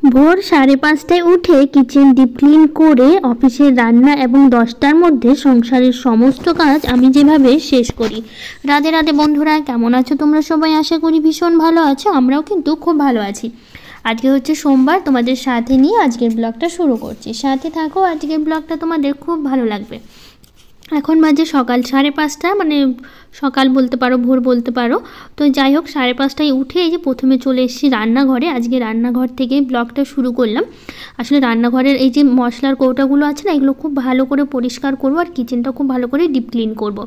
ভোর 5:30টায় উঠে kitchen deep clean করে অফিসের রান্না এবং 10টার মধ্যে সংসারের সমস্ত কাজ আমি যেভাবে শেষ করি। রাধে রাধে বন্ধুরা, কেমন আছো তোমরা সবাই? আশা করি ভীষণ ভালো আছো, আমরাও কিন্তু খুব ভালো আছি। আজকে হচ্ছে সোমবার, তোমাদের সাথে নিয়ে আজকের ব্লগটা শুরু করছি। সাথে থাকো, আজকের ব্লগটা তোমাদের খুব ভালো লাগবে। এখন বাজে সকাল 5:30, মানে সকাল বলতে পারো, ভোর বলতে পারো। তো যাই হোক, 5:30টায় উঠে এই যে প্রথমে চলে এসেছি রান্নাঘরে। আজকে রান্নাঘর থেকে ব্লগটা শুরু করলাম। আসলে রান্নাঘরের এই যে মশলার কৌটাগুলো আছে না, এগুলো খুব ভালো করে পরিষ্কার করবো আর কিচেনটা খুব ভালো করে ডিপ ক্লিন করবো।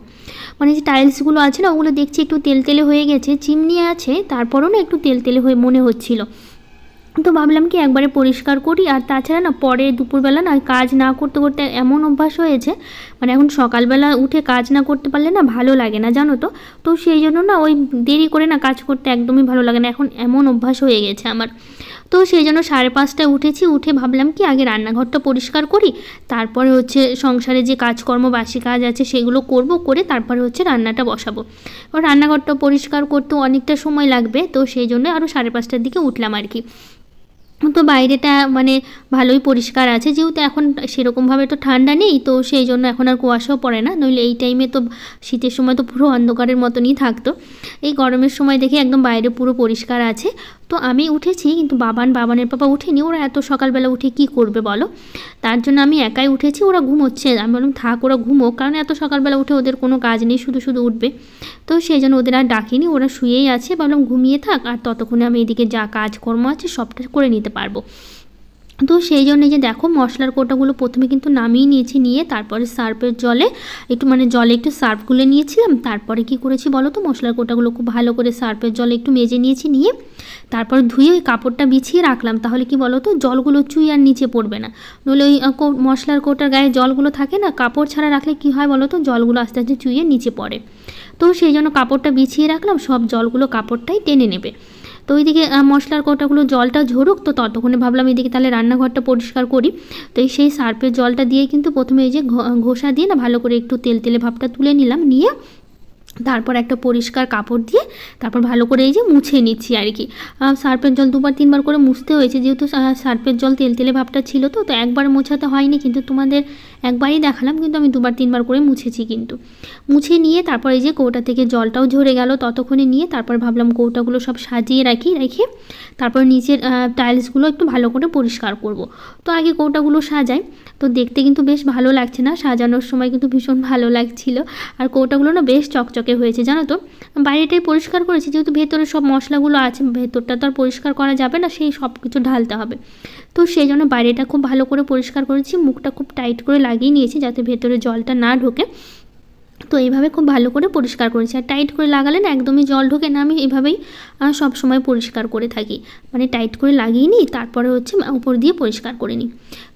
মানে যে টাইলসগুলো আছে না, ওগুলো দেখছি একটু তেলতেলে হয়ে গেছে, চিমনি আছে তারপরও না একটু তেলতেলে হয়ে মনে হচ্ছিল। তো ভাবলাম কি একবারে পরিষ্কার করি। আর তাছাড়া না পরে দুপুরবেলা না কাজ না করতে করতে এমন অভ্যাস হয়েছে, মানে এখন সকালবেলা উঠে কাজ না করতে পারলে না ভালো লাগে না, জানো তো। তো সেই জন্য না ওই দেরি করে না কাজ করতে একদমই ভালো লাগে না, এখন এমন অভ্যাস হয়ে গেছে আমার। তো সেই জন্য 5:30টায় উঠেছি, উঠে ভাবলাম কি আগে রান্নাঘরটা পরিষ্কার করি, তারপরে হচ্ছে সংসারে যে কাজকর্ম বাসি কাজ আছে সেগুলো করব, করে তারপরে হচ্ছে রান্নাটা বসাবো। রান্নাঘরটা পরিষ্কার করতেও অনেকটা সময় লাগবে, তো সেই জন্য আরও 5:30টার দিকে উঠলাম আর কি। তো বাইরেটা মানে ভালোই পরিষ্কার আছে, যেহেতু এখন সেরকমভাবে তো ঠান্ডা নেই, তো সেই জন্য এখন আর কুয়াশাও পড়ে না। নইলে এই টাইমে তো শীতের সময় তো পুরো অন্ধকারের মতনই থাকতো। এই গরমের সময় দেখি একদম বাইরে পুরো পরিষ্কার আছে। তো আমি উঠেছি, কিন্তু বাবানের পাপা উঠেনি। ওরা এত সকালবেলা উঠে কি করবে বলো, তার জন্য আমি একাই উঠেছি। ওরা ঘুমোচ্ছে, আমি বললাম থাক ওরা ঘুমোক, কারণ এত সকালবেলা উঠে ওদের কোনো কাজ নেই, শুধু শুধু উঠবে। তো সেই জন্য ওদের আর ডাকিনি, ওরা শুয়েই আছে। ভাবলাম ঘুমিয়ে থাক, আর ততক্ষণে আমি এদিকে যা কাজকর্ম আছে সবটা করে নিতে পারবো। তো সেই জন্য যে দেখো মশলার কোটাগুলো প্রথমে কিন্তু নামিয়ে নিয়েছি, নিয়ে তারপরে সার্ফের জলে একটু সার্ফ গুলে নিয়েছিলাম। তারপরে কি করেছি বলো তো, মশলার কোটাগুলো খুব ভালো করে সার্ফের জলে একটু মেজে নিয়েছি, নিয়ে তারপরে ধুয়ে ওই কাপড়টা বিছিয়ে রাখলাম। তাহলে কি বলো তো, জলগুলো চুই আর নিচে পড়বে না। নইলে ওই মশলার কোটার গায়ে জলগুলো থাকে না, কাপড় ছাড়া রাখলে কি হয় বলো তো, জলগুলো আস্তে আস্তে চুইয়ে নিচে পড়ে। তো সেই জন্য কাপড়টা বিছিয়ে রাখলাম, সব জলগুলো কাপড়টাই টেনে নেবে। তো ওইদিকে মশলার কোটাগুলো জলটা ঝরুক, তো ততক্ষণে ভাবলাম এদিকে তাহলে রান্নাঘরটা পরিষ্কার করি। তো সেই সার্ফের জলটা দিয়ে কিন্তু প্রথমে এই যে ঘষা দিয়ে না ভালো করে একটু তেলে ভাবটা তুলে নিলাম, নিয়ে তারপর একটা পরিষ্কার কাপড় দিয়ে তারপর ভালো করে এই যে মুছে নিচ্ছি আর কি। সার্ফের জল 2-3বার করে মুছতে হয়েছে, যেহেতু সার্ফের জল তেলে ভাবটা ছিল। তো একবার মোছাতে হয়নি, কিন্তু তোমাদের একবারই দেখালাম, কিন্তু আমি 2-3বার করে মুছেছি। কিন্তু মুছে নিয়ে তারপর এই যে কৌটা থেকে জলটাও ঝরে গেল ততক্ষণে, নিয়ে তারপর ভাবলাম কৌটাগুলো সব সাজিয়ে রেখে তারপর নিচের টাইলসগুলো একটু ভালো করে পরিষ্কার করব। তো আগে কৌটাগুলো সাজাই, তো দেখতে কিন্তু বেশ ভালো লাগছে না, সাজানোর সময় কিন্তু ভীষণ ভালো লাগছিল। আর কৌটাগুলো না বেশ চকচকে হয়েছে, জানো তো। বাইরেটাই পরিষ্কার করেছি, যেহেতু ভেতরে সব মশলাগুলো আছে, ভেতরটা তো আর পরিষ্কার করা যাবে না, সেই সব কিছু ঢালতে হবে। তো সেই জন্য বাইরেটা খুব ভালো করে পরিষ্কার করেছি, মুখটা খুব টাইট করে লাগিয়ে নিয়েছি যাতে ভেতরে জলটা না ঢোকে। তো এইভাবে খুব ভালো করে পরিষ্কার করেছি। আর টাইট করে লাগালে না একদমই জল ঢোকে না, আমি এইভাবেই সব সময় পরিষ্কার করে থাকি, মানে টাইট করে লাগিয়ে নিই, তারপরে হচ্ছে উপর দিয়ে পরিষ্কার করে নিই।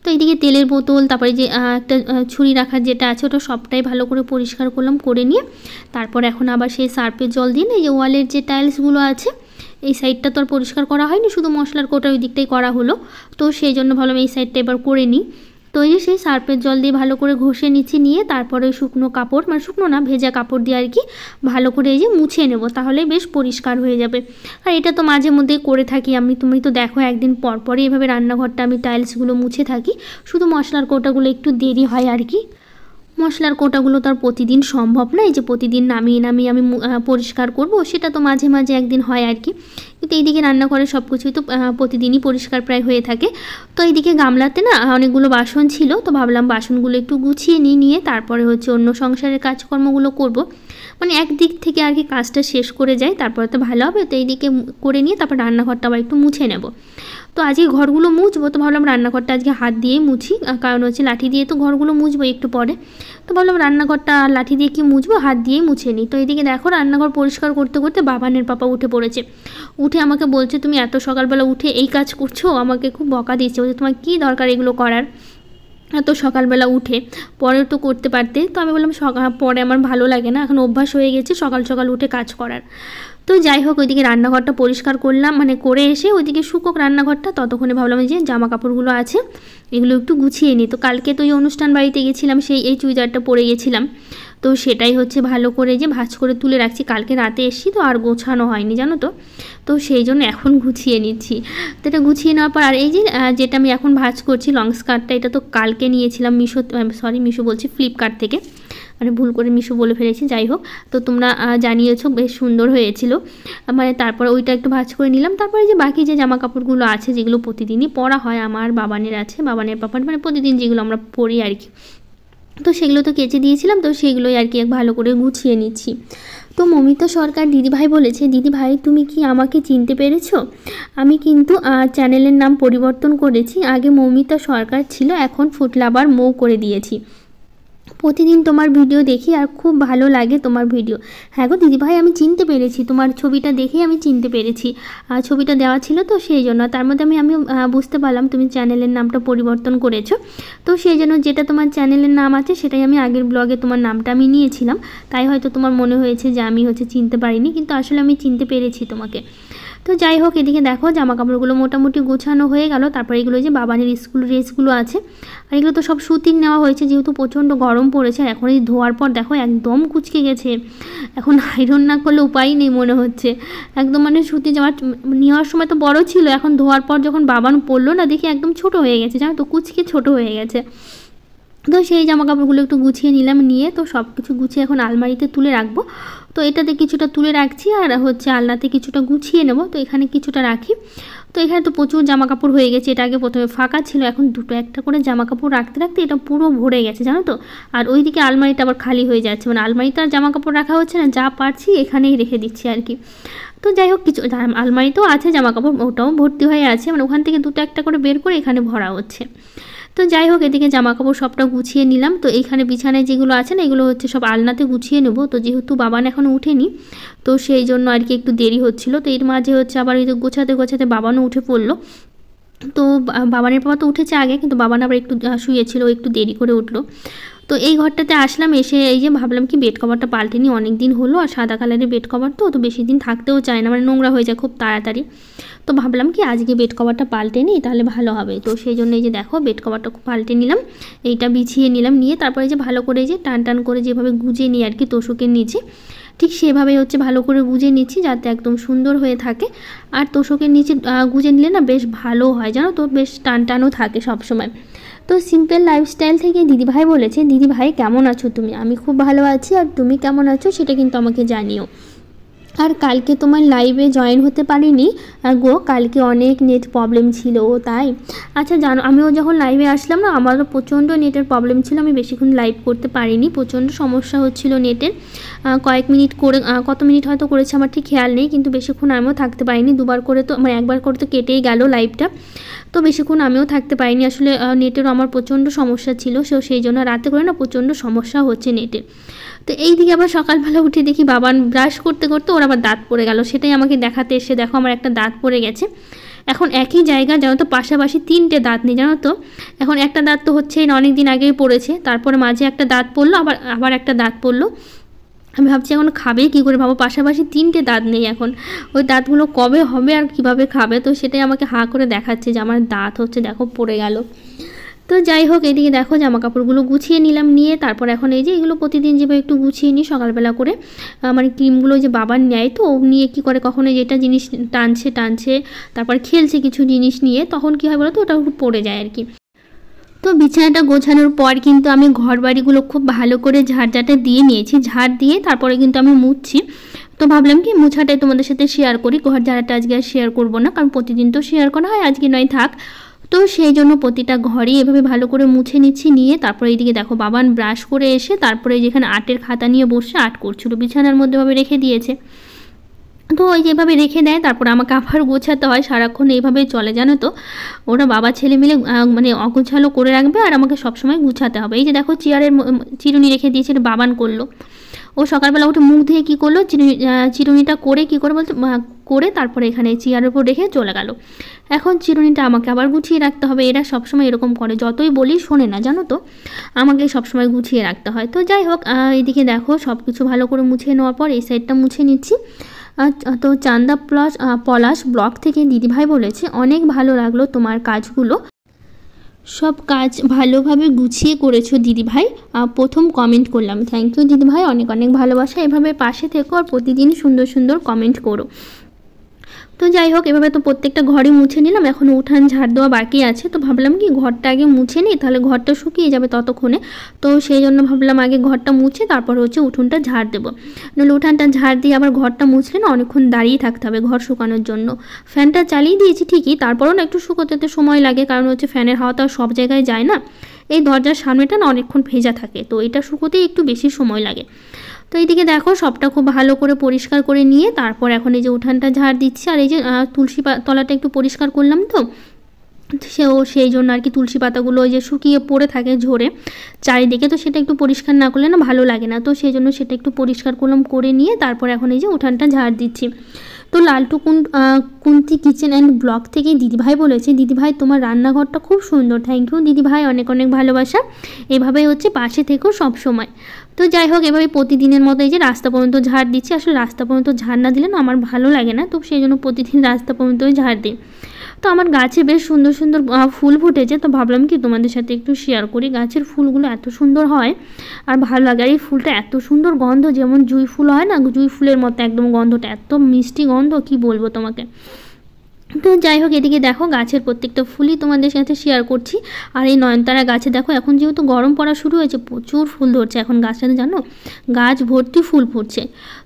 তো এইদিকে তেলের বোতল, তারপরে যে একটা ছুরি রাখার যেটা আছে ওটা সবটাই ভালো করে পরিষ্কার করলাম, করে নিয়ে তারপর এখন আবার সেই সার্ফের জল দিয়ে না এই যে ওয়ালের যে টাইলসগুলো আছে এই সাইডটা তো আর পরিষ্কার করা হয়নি, শুধু মশলার কোটা ওই দিকটাই করা হলো। তো সেই জন্য ভাবলাম এই সাইডটা এবার করে নিই। তো এই যে সেই সার্ফের জল দিয়ে ভালো করে ঘষে নিচ্ছি, নিয়ে তারপরে শুকনো কাপড়, মানে শুকনো না ভেজা কাপড় দিয়ে আর কি ভালো করে এই যে মুছে নেব, তাহলে বেশ পরিষ্কার হয়ে যাবে। আর এটা তো মাঝে মধ্যেই করে থাকি আমি, তুমি তো দেখো একদিন পর পরই এভাবে রান্নাঘরটা আমি টাইলসগুলো মুছে থাকি, শুধু মশলার কোটাগুলো একটু দেরি হয় আর কি। মশলার কোটাগুলো তো আর প্রতিদিন সম্ভব না, এই যে প্রতিদিন নামিয়ে আমি পরিষ্কার করব, সেটা তো মাঝে মাঝে একদিন হয় আর কি। কিন্তু এইদিকে রান্নাঘরে সব কিছুই তো প্রতিদিনই পরিষ্কার প্রায় হয়ে থাকে। তো এইদিকে গামলাতে না অনেকগুলো বাসন ছিল, তো ভাবলাম বাসনগুলো একটু গুছিয়ে নিয়ে তারপরে হচ্ছে অন্য সংসারের কাজকর্মগুলো করব, মানে একদিক থেকে আর কি কাজটা শেষ করে যাই, তারপরে তো ভালো হবে। তো এইদিকে করে নিয়ে তারপর রান্নাঘরটা আবার একটু মুছে নেব। তো আজকে ঘরগুলো মুছবো, তো ভাবলাম রান্নাঘরটা আজকে হাত দিয়ে মুছি, কারণ হচ্ছে লাঠি দিয়ে তো ঘরগুলো মুছবো একটু পরে। তো ভাবলাম রান্নাঘরটা লাঠি দিয়ে কি মুছবো, হাত দিয়েই মুছে নিই। তো এদিকে দেখো রান্নাঘর পরিষ্কার করতে করতে বাবানের পাপা উঠে পড়েছে। উঠে আমাকে বলছে তুমি এত সকালবেলা উঠে এই কাজ করছো, আমাকে খুব বকা দিচ্ছে, বলছে তোমার কী দরকার এগুলো করার, এত সকালবেলা উঠে, পরে তো করতে পারতে। তো আমি বললাম পরে আমার ভালো লাগে না, এখন অভ্যাস হয়ে গেছে সকাল সকাল উঠে কাজ করার। তো যাই হোক ওইদিকে রান্নাঘরটা পরিষ্কার করলাম, মানে করে এসে ওইদিকে শুকোক রান্নাঘরটা, ততক্ষণে ভাবলাম যে জামা কাপড়গুলো আছে এগুলো একটু গুছিয়ে নিই। তো কালকে তো ওই অনুষ্ঠান বাড়িতে গেছিলাম, এই চুড়িদারটা পরে গেছিলাম। তো সেটাই হচ্ছে ভালো করে যে ভাঁজ করে তুলে রাখছি। কালকে রাতে এসেছি তো আর গোছানো হয়নি জানো তো, তো সেই জন্য এখন গুছিয়ে নিচ্ছি। তো এটা গুছিয়ে নেওয়ার পর আর এই যে যেটা আমি এখন ভাঁজ করছি লং স্কার্টটা, এটা তো কালকে নিয়েছিলাম মিশো বলছি ফ্লিপকার্ট থেকে, মানে ভুল করে মিশো বলে ফেলেছি। যাই হোক, তো তোমরা জানিয়েছো বেশ সুন্দর হয়েছিল, মানে তারপরে ওইটা একটু ভাঁজ করে নিলাম। তারপরে যে বাকি যে জামা কাপড়গুলো আছে যেগুলো প্রতিদিনই পরা হয়, আমার বাবানের আছে, বাবানের পাপার, মানে প্রতিদিন যেগুলো আমরা পরি আর কি, তো সেগুলো তো কেচে দিয়েছিলাম, তো সেগুলোই আর কি ভালো করে গুছিয়ে নিচ্ছি। তো মমিতা সরকার দিদিভাই বলেছে, দিদিভাই তুমি কি আমাকে চিনতে পেরেছো? আমি কিন্তু চ্যানেলের নাম পরিবর্তন করেছি, আগে মমিতা সরকার ছিল, এখন ফুড লাভার মৌ করে দিয়েছি। প্রতিদিন তোমার ভিডিও দেখি আর খুব ভালো লাগে তোমার ভিডিও। হ্যাঁ গো দিদিভাই, আমি চিনতে পেরেছি, তোমার ছবিটা দেখেই আমি চিনতে পেরেছি, ছবিটা দেওয়া ছিল তো সেই জন্য। তার মধ্যে আমি বুঝতে পারলাম তুমি চ্যানেলের নামটা পরিবর্তন করেছো, তো সেই জন্য যেটা তোমার চ্যানেলের নাম আছে সেটাই আমি আগের ব্লগে তোমার নামটা আমি নিয়েছিলাম, তাই হয়তো তোমার মনে হয়েছে যে আমি হচ্ছে চিনতে পারিনি, কিন্তু আসলে আমি চিনতে পেরেছি তোমাকে। তো যাই হোক, এদিকে দেখো জামা কাপড়গুলো মোটামুটি গোছানো হয়ে গেল। তারপরে এগুলো যে বাবানের স্কুল ড্রেসগুলো আছে, আর এগুলো তো সব সুতির নেওয়া হয়েছে যেহেতু প্রচণ্ড গরম পড়েছে। আর এখন এই ধোয়ার পর দেখো একদম কুচকে গেছে, এখন আয়রন না করলে উপায় নেই মনে হচ্ছে একদম, মানে সুতি জামা নেওয়ার সময় তো বড় ছিল, এখন ধোয়ার পর যখন বাবান পরলো না দেখি একদম ছোট হয়ে গেছে, জানো তো কুচকে ছোট হয়ে গেছে। তো সেই জামা কাপড়গুলো একটু গুছিয়ে নিলাম, নিয়ে তো সব কিছু গুছিয়ে এখন আলমারিতে তুলে রাখবো। তো এটাতে কিছুটা তুলে রাখছি আর হচ্ছে আলনাতে কিছুটা গুছিয়ে নেব, তো এখানে কিছুটা রাখি। তো এখানে তো প্রচুর জামা কাপড় হয়ে গেছে, এটা আগে প্রথমে ফাঁকা ছিল, এখন দুটো একটা করে জামা কাপড় রাখতে রাখতে এটা পুরো ভরে গেছে জানো তো। আর ওইদিকে আলমারিটা আবার খালি হয়ে যাচ্ছে, মানে আলমারিতে আর জামা কাপড় রাখা হচ্ছে না, যা পারছি এখানেই রেখে দিচ্ছি আর কি। তো যাই হোক, কিছু আলমারিতেও আছে জামা কাপড়, ওটাও ভর্তি হয়ে আছে, মানে ওখান থেকে দুটো একটা করে বের করে এখানে ভরা হচ্ছে। তো যাই হোক, এদিকে জামা কাপড় সবটা গুছিয়ে নিলাম। তো এইখানে বিছানায় যেগুলো আছে না এগুলো হচ্ছে সব আলনাতে গুছিয়ে নেব, তো যেহেতু বাবান এখনও উঠেনি তো সেই জন্য আর কি একটু দেরি হচ্ছিল। তো এর মাঝে হচ্ছে আবার ওই গোছাতে গোছাতে বাবানও উঠে পড়লো। তো বাবানের পাপা তো উঠেছে আগে, কিন্তু বাবান আবার একটু শুয়েছিল, একটু দেরি করে উঠলো। তো এই ঘরটাতে আসলাম, এসে এই যে ভাবলাম কি বেড কভারটা পাল্টে নিই, অনেক দিন হলো, আর সাদা কালারের বেড কভার তো বেশি দিন থাকতেও চায় না, মানে নোংরা হয়ে যায় খুব তাড়াতাড়ি। তো ভাবলাম কি আজকে বেড কভারটা পাল্টে নিই তাহলে ভালো হবে, তো সেই জন্য এই যে দেখো বেড কভারটা পাল্টে নিলাম, এইটা বিছিয়ে নিলাম, নিয়ে তারপরে যে ভালো করে যে টান টান করে যেভাবে গুজে নিই আর কি তোষকের নিচে, ঠিক সেভাবেই হচ্ছে ভালো করে গুজে নিচ্ছি যাতে একদম সুন্দর হয়ে থাকে। আর তোষকের নিচে গুজে নিলে না বেশ ভালো হয় জানো তো, বেশ টান টানও থাকে সবসময়। তো সিম্পল লাইফস্টাইল থেকে দিদিভাই বলেছে, দিদিভাই কেমন আছো তুমি? আমি খুব ভালো আছি, আর তুমি কেমন আছো সেটা কিন্তু আমাকে জানিও। আর কালকে তোমার লাইভে জয়েন হতে পারিনি গো, কালকে অনেক নেট প্রবলেম ছিল তাই। আচ্ছা জানো, আমিও যখন লাইভে আসলাম না আমারও প্রচণ্ড নেটের প্রবলেম ছিল, আমি বেশিক্ষণ লাইভ করতে পারিনি, প্রচণ্ড সমস্যা হচ্ছিল নেটের। কয়েক মিনিট করে কত মিনিট হয়তো করেছে আমার ঠিক খেয়াল নেই, কিন্তু বেশিক্ষণ আমিও থাকতে পারিনি, দুবার করে তো মানে একবার করে তো কেটেই গেল লাইভটা, তো বেশিক্ষণ আমিও থাকতে পারিনি, আসলে নেটেরও আমার প্রচণ্ড সমস্যা ছিল, সেই জন্য রাতে করে না প্রচণ্ড সমস্যা হচ্ছে নেটের। তো এই দিকে আবার সকালবেলা উঠে দেখি বাবান ব্রাশ করতে করতে ওর আবার দাঁত পড়ে গেল, সেটাই আমাকে দেখাতে এসে দেখো আমার একটা দাঁত পড়ে গেছে। এখন একই জায়গা জানো তো পাশাপাশি তিনটে দাঁত নেই জানো তো, এখন একটা দাঁত তো হচ্ছেই না, অনেক দিন আগেই পড়েছে, তারপরে মাঝে একটা দাঁত পড়লো, আবার একটা দাঁত পড়লো। আমি ভাবছি এখন খাবে কী করে, ভাবো পাশাপাশি তিনটে দাঁত নেই, এখন ওই দাঁতগুলো কবে হবে আর কিভাবে খাবে, তো সেটাই আমাকে হাঁ করে দেখাচ্ছে যে আমার দাঁত হচ্ছে দেখো পড়ে গেল। তো যাই হোক, এদিকে দেখো জামা কাপড়গুলো গুছিয়ে নিলাম, নিয়ে তারপর এখন এই যে এগুলো প্রতিদিন যেভাবে একটু গুছিয়ে নিই সকালবেলা করে, মানে ক্রিমগুলো যে বাবার নেয় তো ও নিয়ে কী করে কখনো যেটা জিনিস টানছে তারপর খেলছে কিছু জিনিস নিয়ে, তখন কী হয় বলো তো ওটা একটু পড়ে যায় আর কি। তো বিছানাটা গোছানোর পর কিন্তু আমি ঘর বাড়িগুলো খুব ভালো করে ঝাড়ঝাঁটা দিয়ে নিয়েছি, ঝাড় দিয়ে তারপরে কিন্তু আমি মুছছি। তো ভাবলাম কি মুছাটাই তোমাদের সাথে শেয়ার করি, ঘর ঝাড়াটা আজকে আর শেয়ার করবো না, কারণ প্রতিদিন তো শেয়ার করা হয়, আজকে নয় থাক। তো সেই জন্য প্রতিটা ঘরেই এভাবে ভালো করে মুছে নিচ্ছি, নিয়ে তারপরে এইদিকে দেখো বাবান ব্রাশ করে এসে তারপরে যেখানে আর্টের খাতা নিয়ে বসে আর্ট করছিল, বিছানার মধ্যে ভাবে রেখে দিয়েছে, তো ওই যেভাবে রেখে দেয় তারপর আমাকে আবার গোছাতে হয়, সারাক্ষণ এইভাবেই চলে জানো তো, ওরা বাবা ছেলে মিলে মানে অগোছালো করে রাখবে আর আমাকে সবসময় গুছাতে হবে। এই যে দেখো চেয়ারের চিরুনি রেখে দিয়েছে, এটা বাবান করলো, ও সকালবেলা উঠে মুখ ধুয়ে কী করলো চিরুনিটা করে কী করে বলতে করে তারপরে এখানে চেয়ারের উপর রেখে চলে গেল। এখন চিরুনিটা আমাকে আবার গুছিয়ে রাখতে হবে, এরা সবসময় এরকম করে, যতই বলি শোনে না জানো তো, আমাকে সবসময় গুছিয়ে রাখতে হয়। তো যাই হোক, এইদিকে দেখো সব কিছু ভালো করে মুছে নেওয়ার পর এই সাইডটা মুছে নিচ্ছি। তো চান্দা পলাশ ব্লগ থেকে দিদিভাই বলেছে, অনেক ভালো লাগলো তোমার কাজগুলো, সব কাজ ভালোভাবে গুছিয়ে করেছো দিদিভাই। প্রথম কমেন্ট করলাম, থ্যাংক ইউ দিদিভাই, অনেক অনেক ভালোবাসা। এভাবে পাশে থেকো আর প্রতিদিন সুন্দর সুন্দর কমেন্ট করো। তো যাই হোক, এভাবে তো প্রত্যেকটা ঘরই মুছে নিলাম, এখন উঠান ঝাড় দেওয়া বাকি আছে। তো ভাবলাম কি ঘরটা আগে মুছে নিই, তাহলে ঘরটা শুকিয়ে যাবে ততক্ষণে। তো সেই জন্য ভাবলাম আগে ঘরটা মুছে তারপর হচ্ছে উঠোনটা ঝাড় দেবো। নাহলে উঠানটা ঝাড় দিয়ে আবার ঘরটা মুছলে না অনেকক্ষণ দাঁড়িয়ে থাকতে হবে ঘর শুকানোর জন্য। ফ্যানটা চালিয়ে দিয়েছি ঠিকই, তারপরও না একটু শুকোতে তো সময় লাগে, কারণ হচ্ছে ফ্যানের হাওয়া তো আর সব জায়গায় যায় না। এই দরজার সামনেটা না অনেকক্ষণ ভেজা থাকে, তো এটা শুকোতেই একটু বেশি সময় লাগে। তো এইদিকে দেখো সবটা খুব ভালো করে পরিষ্কার করে নিয়ে তারপর এখন এই যে উঠানটা ঝাড় দিচ্ছি। আর এই যে তুলসী তলাটা একটু পরিষ্কার করলাম, তো সেই জন্য আর কি তুলসী পাতাগুলো ওই যে শুকিয়ে পড়ে থাকে ঝরে চারিদিকে, তো সেটা একটু পরিষ্কার না করলে না ভালো লাগে না। তো সেই জন্য সেটা একটু পরিষ্কার করলাম, করে নিয়ে তারপর এখন এই যে উঠানটা ঝাড় দিচ্ছি। তো লালটু কুন্তি কিচেন অ্যান্ড ব্লগ থেকে দিদিভাই বলেছে, দিদিভাই তোমার রান্নাঘরটা খুব সুন্দর। থ্যাংক ইউ দিদিভাই, অনেক অনেক ভালোবাসা। এভাবেই হচ্ছে পাশে থেকেও সব সময়। তো যাই হোক, এভাবে প্রতিদিনের মতো এই যে রাস্তা পর্যন্ত ঝাড় দিচ্ছি। আসলে রাস্তা পর্যন্ত ঝাড় না দিলে না আমার ভালো লাগে না, তো সেই জন্য প্রতিদিন রাস্তা পর্যন্তই ঝাড় দিই। তো আমার গাছে বেশ সুন্দর সুন্দর ফুল ফুটেছে, তো ভাবলাম কি তোমাদের সাথে একটু শেয়ার করি। গাছের ফুলগুলো এত সুন্দর হয় আর ভালো লাগে। আর এই ফুলটা এত সুন্দর গন্ধ, যেমন জুঁই ফুল হয় না, জুঁই ফুলের মতো একদম গন্ধটা, এত মিষ্টি গন্ধ কি বলবো তোমাকে। তো যাই হোক, এদিকে দেখো গাছের প্রত্যেকটা ফুলই তোমাদের সাথে শেয়ার করছি। আর এই নয়নতারা গাছে দেখো এখন যেহেতু গরম পড়া শুরু হয়েছে, প্রচুর ফুল ধরছে এখন গাছটাতে, জানো গাছ ভর্তি ফুল ফুটছে।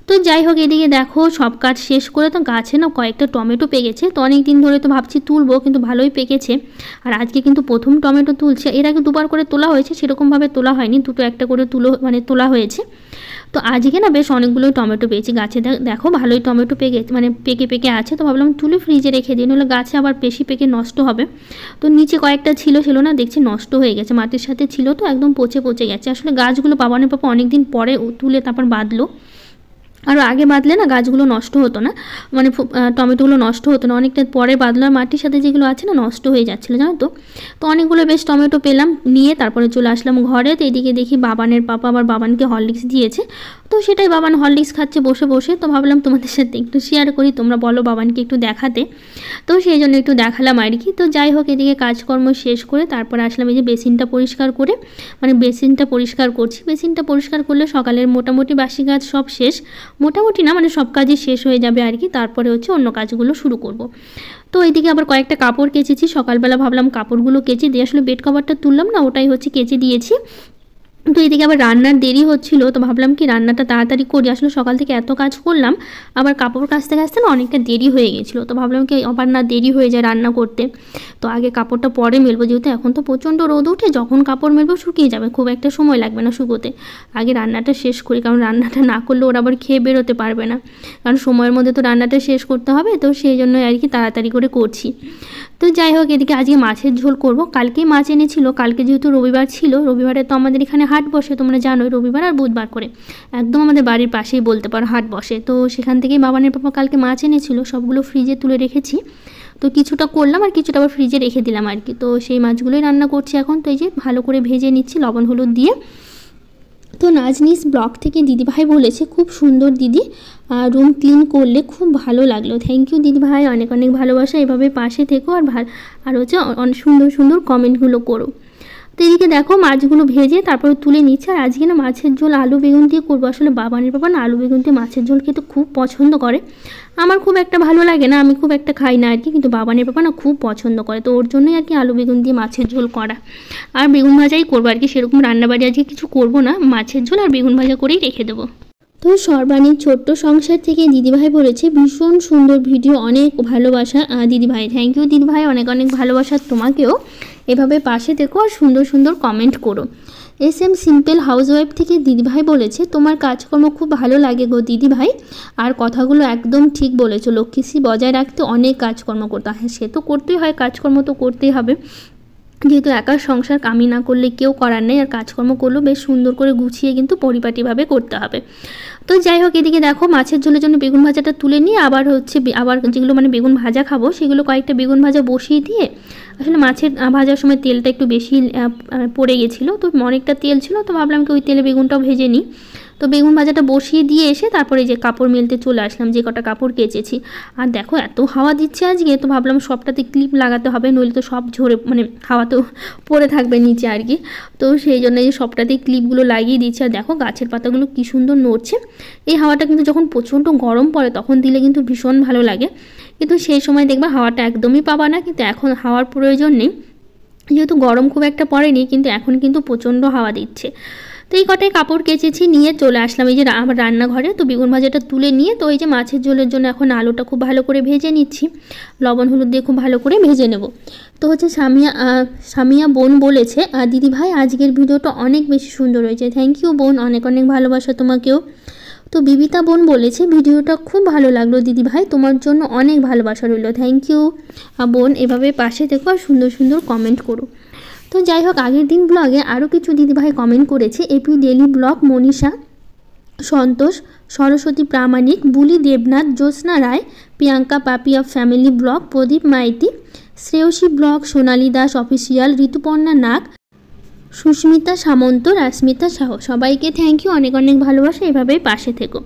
তো যাই হোক, এদিকে দেখো সব কাজ শেষ করে তো গাছে না কয়েকটা টমেটো পেকেছে। তো অনেক দিন ধরে তো ভাবছি তুলবো, কিন্তু ভালোই পেকেছে। আর আজকে কিন্তু প্রথম টমেটো তুলছে, এর আগে দুবার করে তোলা হয়েছে, সেরকমভাবে তোলা হয়নি, দুটো একটা করে তোলা হয়েছে। তো আজকে না বেশ অনেকগুলোই টমেটো পেয়েছি গাছে। দেখো ভালোই টমেটো পেকে আছে। তো ভাবলাম তুলে ফ্রিজে রেখে দিই, নাহলে গাছে আবার বেশি পেকে নষ্ট হবে। তো নিচে কয়েকটা ছিল না, দেখছি নষ্ট হয়ে গেছে, মাটির সাথে ছিল তো একদম পচে গেছে। আসলে গাছগুলো বাবানের পাপা অনেক দিন পরে তুলে তারপর বাঁধলো। আর আগে বাঁধলে না গাছগুলো নষ্ট হতো না, মানে টমেটোগুলো নষ্ট হতো না, অনেকটা পরে বাঁধলো। আর মাটির সাথে যেগুলো আছে না নষ্ট হয়ে যাচ্ছিলো, জানো তো। তো অনেকগুলো বেশ টমেটো পেলাম, নিয়ে তারপরে চলে আসলাম ঘরে। তো এদিকে দেখি বাবানের পাপা আবার বাবানকে হরলিক্স দিয়েছে, তো সেটাই বাবান হরলিক্স খাচ্ছে বসে বসে। তো ভাবলাম তোমাদের সাথে একটু শেয়ার করি, তোমরা বলো বাবানকে একটু দেখাতে, তো সেই জন্য একটু দেখালাম আর কি। তো যাই হোক, এদিকে কাজকর্ম শেষ করে তারপর আসলাম এই যে বেসিনটা পরিষ্কার করে, মানে বেসিনটা পরিষ্কার করছি। বেসিনটা পরিষ্কার করলে সকালের মোটামুটি বাসি কাজ সব শেষ, মোটামুটি না মানে সব কাজই শেষ হয়ে যাবে আর কি। তারপরে হচ্ছে অন্য কাজগুলো শুরু করব। তো এইদিকে আবার কয়েকটা কাপড় কেচেছি সকালবেলা, ভাবলাম কাপড়গুলো কেচে দিয়ে, আসলে বেড কভারটা তুললাম না, ওটাই হচ্ছে কেচে দিয়েছি। তো এদিকে আবার রান্নার দেরি হচ্ছিল, তো ভাবলাম কি রান্নাটা তাড়াতাড়ি করি। আসলে সকাল থেকে এত কাজ করলাম, আবার কাপড় কাচতে কাচতে না অনেকটা দেরি হয়ে গেছিলো। তো ভাবলাম কি আবার না দেরি হয়ে যায় রান্না করতে, তো আগে কাপড়টা পরে মেলবো, যেহেতু এখন তো প্রচণ্ড রোদ উঠে, যখন কাপড় মেলবো শুকিয়ে যাবে, খুব একটা সময় লাগবে না শুকোতে। আগে রান্নাটা শেষ করি, কারণ রান্নাটা না করলে ওরা আবার খেয়ে বেরোতে পারবে না, কারণ সময়ের মধ্যে তো রান্নাটা শেষ করতে হবে। তো সেই জন্য আর কি তাড়াতাড়ি করে করছি। তো যাই হোক, এদিকে আজকে মাছের ঝোল করব। কালকেই মাছ এনেছিল, কালকে যেহেতু রবিবার ছিল, রবিবারে তো আমাদের এখানে হাট বসে, তোমরা জানোই, রবিবার আর বুধবার করে একদম আমাদের বাড়ির পাশেই বলতে পারো হাট বসে। তো সেখান থেকেই বাবানের পাপা কালকে মাছ এনেছিল, সবগুলো ফ্রিজে তুলে রেখেছি। তো কিছুটা করলাম আর কিছুটা আবার ফ্রিজে রেখে দিলাম আর কি। তো সেই মাছগুলোই রান্না করছি এখন। তো এই যে ভালো করে ভেজে নিচ্ছি লবণ হলুদ দিয়ে। তো নাজনিস ব্লগ থেকে দিদিভাই বলেছে, খুব সুন্দর দিদি, রুম ক্লিন করলে খুব ভালো লাগলো। থ্যাংক ইউ দিদিভাই, অনেক অনেক ভালোবাসা। এভাবে পাশে থেকো আর হচ্ছে অনেক সুন্দর সুন্দর কমেন্টগুলো করো। তো এদিকে দেখো মাছগুলো ভেজে তারপরে তুলে নিচ্ছে। আর আজকে না মাছের ঝোল আলু বেগুন দিয়ে করবো। আসলে বাবানের বাবা না আলু বেগুন দিয়ে মাছের ঝোল খেতে খুব পছন্দ করে, আমার খুব একটা ভালো লাগে না, আমি খুব একটা খাই না আর কি, কিন্তু বাবানের বাবা না খুব পছন্দ করে। তো ওর জন্যই আর কি আলু বেগুন দিয়ে মাছের ঝোল করা। আর বেগুন ভাজাই করবো আর কি, সেরকম রান্নাবাড়ি আজকে কিছু করবো না, মাছের ঝোল আর বেগুন ভাজা করেই রেখে দেবো। তো সর্বাণীর ছোট্ট সংসার থেকে দিদিভাই বলেছে, ভীষণ সুন্দর ভিডিও, অনেক ভালোবাসা দিদিভাই। থ্যাংক ইউ দিদিভাই, অনেক অনেক ভালোবাসা তোমাকেও। এভাবে পাশে থেকো আর সুন্দর সুন্দর কমেন্ট করো। SM সিম্পল হাউসওয়াইফ থেকে দিদিভাই বলেছে, তোমার কাজকর্ম খুব ভালো লাগে গো দিদিভাই, আর কথাগুলো একদম ঠিক বলেছো, লক্ষ্মীশ্রী বজায় রাখতে অনেক কাজকর্ম করতে হয়। সে তো করতেই হয়, কাজকর্ম তো করতেই হবে, যেহেতু একা সংসার আমি না করলে কেউ করার নেই। আর কাজকর্ম করলেও বেশ সুন্দর করে গুছিয়ে কিন্তু পরিপাটিভাবে করতে হবে। তো যাই হোক, এদিকে দেখো মাছের ঝোলের জন্য বেগুন ভাজাটা তুলে নিয়ে আবার যেগুলো মানে বেগুন ভাজা খাবো সেগুলো কয়েকটা বেগুন ভাজা বসিয়ে দিয়ে, আসলে মাছের ভাজার সময় তেলটা একটু বেশি পড়ে গেছিলো, তো অনেকটা তেল ছিল, তো ভাবলাম কি ওই তেলে বেগুনটাও ভেজে নিই। তো বেগুন ভাজাটা বসিয়ে দিয়ে এসে তারপরে যে কাপড় মেলতে চলে আসলাম, যে কটা কাপড় কেচেছি। আর দেখো এত হাওয়া দিচ্ছে আজকে, তো ভাবলাম সবটাতে ক্লিপ লাগাতে হবে, নইলে তো সব ঝরে মানে হাওয়া তো পড়ে থাকবে নিচে আর কি। তো সেই জন্য এই সবটাতেই ক্লিপগুলো লাগিয়ে দিচ্ছি। আর দেখো গাছের পাতাগুলো কী সুন্দর নড়ছে। এই হাওয়াটা কিন্তু যখন প্রচণ্ড গরম পড়ে তখন দিলে কিন্তু ভীষণ ভালো লাগে, কিন্তু সেই সময় দেখবা হাওয়াটা একদমই পাবা না। কিন্তু এখন হাওয়ার প্রয়োজন নেই, যেহেতু গরম খুব একটা পড়েনি, কিন্তু এখন কিন্তু প্রচণ্ড হাওয়া দিচ্ছে। তো এই কটাই কাপড় কেচেছি, নিয়ে চলে আসলাম এই যে আমার রান্নাঘরে। তো বেগুন ভাজাটা তুলে নিয়ে তো এই যে মাছের ঝোলের জন্য এখন আলুটা খুব ভালো করে ভেজে নিচ্ছি, লবণ হলুদ দিয়ে খুব ভালো করে ভেজে নেব। তো হচ্ছে সামিয়া বোন বলেছে, দিদি ভাই আজকের ভিডিওটা অনেক বেশি সুন্দর হয়েছে। থ্যাংক ইউ বোন, অনেক অনেক ভালোবাসা তোমাকেও। তো বিবিতা বোন বলেছে, ভিডিওটা খুব ভালো লাগলো দিদি ভাই, তোমার জন্য অনেক ভালোবাসা রইল। থ্যাংক ইউ বোন, এভাবে পাশে থেকো আর সুন্দর সুন্দর কমেন্ট করো। তো যাই হোক, আগের দিন ব্লগে আরও কিছু দিদিভাই কমেন্ট করেছে। এপি ডেলি ব্লগ, মনীষা, সন্তোষ, সরস্বতী প্রামাণিক, বুলি দেবনাথ, জ্যোৎস্না রায়, প্রিয়াঙ্কা পাপিয়া ফ্যামিলি ব্লগ, প্রদীপ মাইতি, শ্রেয়সী ব্লগ, সোনালী দাস অফিসিয়াল, ঋতুপর্ণা নাগ, সুস্মিতা সামন্ত, রাস্মিতা সাহ, সবাইকে থ্যাংক ইউ, অনেক অনেক ভালোবাসা, এভাবেই পাশে থেকো।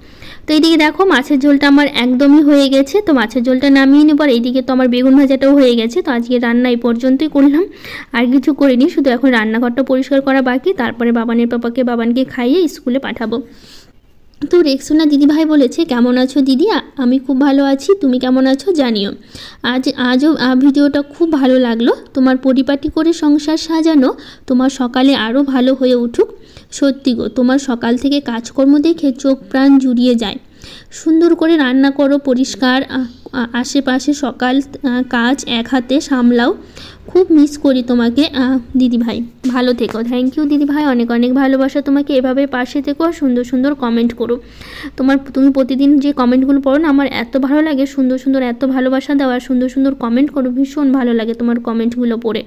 তো এইদিকে দেখো মাছের ঝোলটা আমার একদমই হয়ে গেছে। তো মাছের ঝোলটা নামিয়ে নেবার, এইদিকে তো আমার বেগুন ভাজাটাও হয়ে গেছে। তো আজকে রান্না এই পর্যন্তই করলাম, আর কিছু করিনি, শুধু এখন রান্নাঘরটা পরিষ্কার করা বাকি। তারপরে বাবানকে খাইয়ে স্কুলে পাঠাবো। তো রেক্সোনা দিদিভাই বলেছে, কেমন আছো দিদি? আমি খুব ভালো আছি, তুমি কেমন আছো জানিও। আজও ভিডিওটা খুব ভালো লাগলো, তোমার পরিপাটি করে সংসার সাজানো তোমার সকালে আরও ভালো হয়ে উঠুক। সত্যি গো, তোমার সকাল থেকে কাজকর্ম দেখে চোখ প্রাণ জুড়িয়ে যায়। সুন্দর করে রান্না করো, পরিষ্কার আশেপাশে সকাল কাজ এক হাতে সামলাও। খুব মিস করি তোমাকে দিদিভাই, ভালো থেকো। থ্যাংক ইউ দিদিভাই, অনেক অনেক ভালোবাসা তোমাকে, এভাবে পাশে থেকো আর সুন্দর সুন্দর কমেন্ট করো। তুমি প্রতিদিন যে কমেন্টগুলো পড়ো না, আমার এত ভালো লাগে, সুন্দর সুন্দর এত ভালোবাসা দেওয়া, সুন্দর সুন্দর কমেন্ট করো, ভীষণ ভালো লাগে তোমার কমেন্টগুলো পড়ে।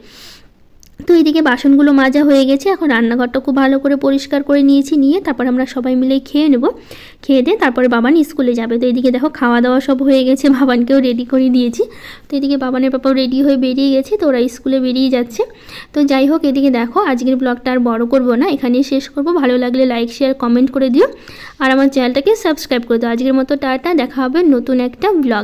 তো এইদিকে বাসনগুলো মাজা হয়ে গেছে, এখন রান্নাঘরটা খুব ভালো করে পরিষ্কার করে নিয়েছি, নিয়ে তারপর আমরা সবাই মিলে খেয়ে নেব। খেয়ে দিয়ে তারপরে বাবান স্কুলে যাবে। তো এইদিকে দেখো খাওয়া দাওয়া সব হয়ে গেছে, বাবানকেও রেডি করে দিয়েছি। তো এদিকে বাবানের পাপাও রেডি হয়ে বেরিয়ে গেছে, তো ওরা স্কুলে বেরিয়ে যাচ্ছে। তো যাই হোক, এদিকে দেখো আজকের ব্লগটা আর বড় করব না, এখানেই শেষ করব। ভালো লাগলে লাইক শেয়ার কমেন্ট করে দিও, আর আমার চ্যানেলটাকে সাবস্ক্রাইব করে দিও। আজকের মতো টাটা, দেখা হবে নতুন একটা ব্লগে।